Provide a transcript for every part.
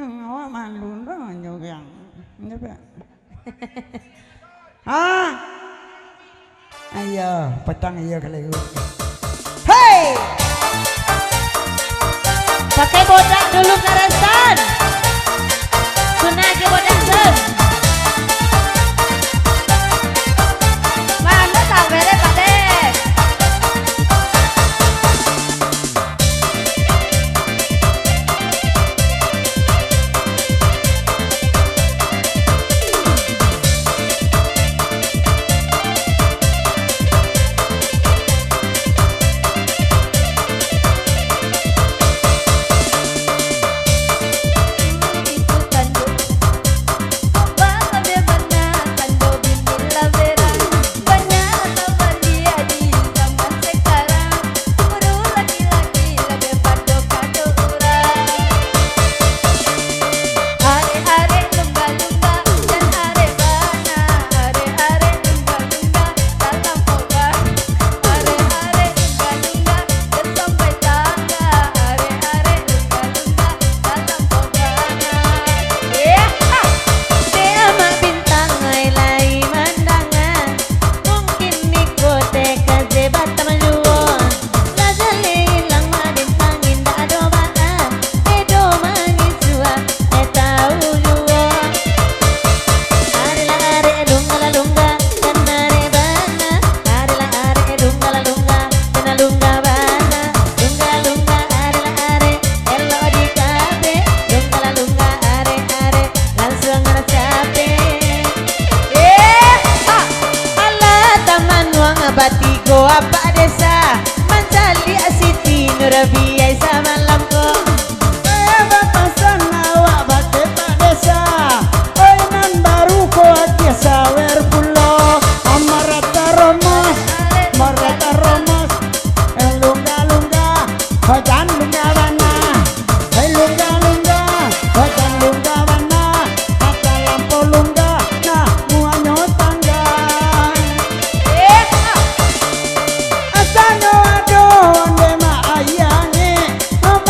Awak malu dong juga. Ah, ayo petang ayo kali itu. Hey, pakai bodak dulu karasan. Sunah ke bodak sen. Mana sabere pade. Batigo apa desa Mancali asiti nurabiai sama lamko batasan awak bate pak desa. Oi nan baru ko aja sawer pulo. Amarata romos, marata romos. Lunga lunga, badan lunga wana. Lunga lunga, badan lunga wana. Kata lampu lunga, nah muanyo tangga. Asano ado ande ma ayange, no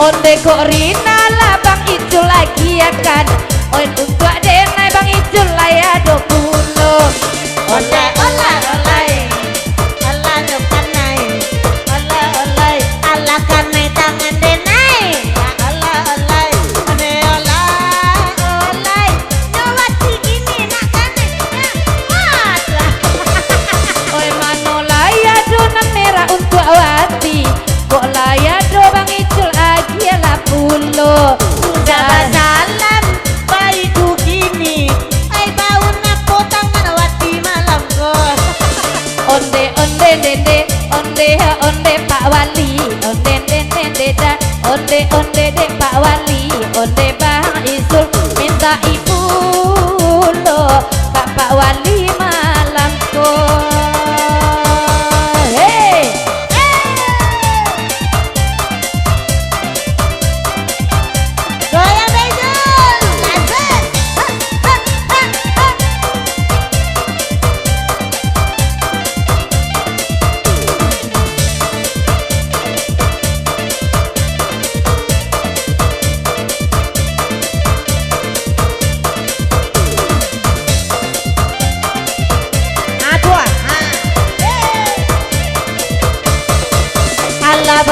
Onde kok Rina lah Bang Icul lagi ya kan. Oin untuk denai Bang Icul lah ya 20. Oleh oleh oleh Allah nyokanai. Oleh oleh Allah kanai tangan denai. Allah oleh oleh oleh nyawati gini nak kanai. Oi manolah ya donan merah untuk awati. Kok laya do Bang Icul agi lah pulo. Jabat salam baiku gini. Ai bau napo tangan wati malam ko. Onde onde dende onde ha onde Pak Wali. Onde dende deda onde onde de Pak Wali. Onde Bang Icul minta ibu lo Pak Wali malam ko.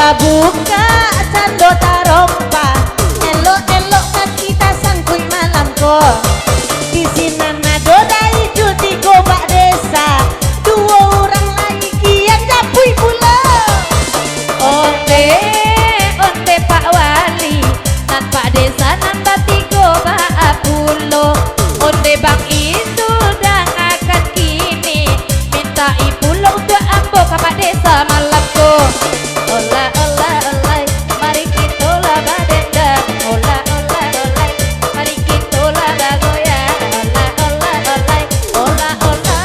Buka sando tarompa elok-elok kan kita sangkui malam ko. Di sini nado dai cuti gobak desa. Dua orang lagi kian japui pula. Onde onde Pak Wali nan Pak Desa nan bati gobak pulo. Onde Bang Icul dan akan kini minta ipulo untuk ambo ke Pak Desa malam ko. Ola ola olai, mari kita lah badendang. Ola ola olai, mari kita lah bagoyang. Ola ola olai, ola ola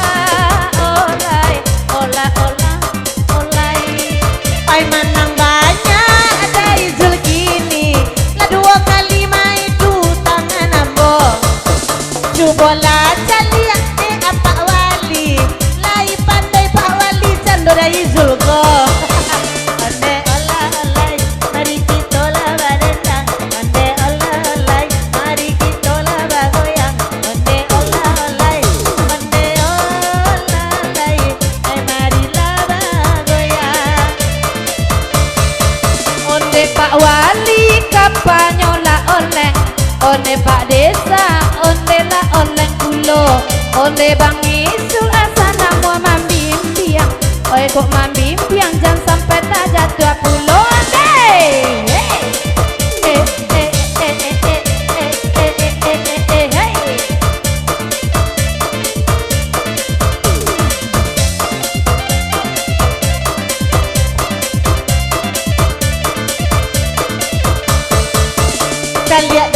olai, ola ola olai. Ai menang banyak ada Icul gini. Lah 2 kali main itu tangan ambo. Cobalah calian Pak Wali. Lai pandai Pak Wali candora Icul ko. Pak Wali kapanyola oleh onde Pak Desa onde la oleh kulo onde Bang Icul asana mau mambimbiang. Oi kok mambimbiang jangan sampai tak jatuh pulo onde. Lihat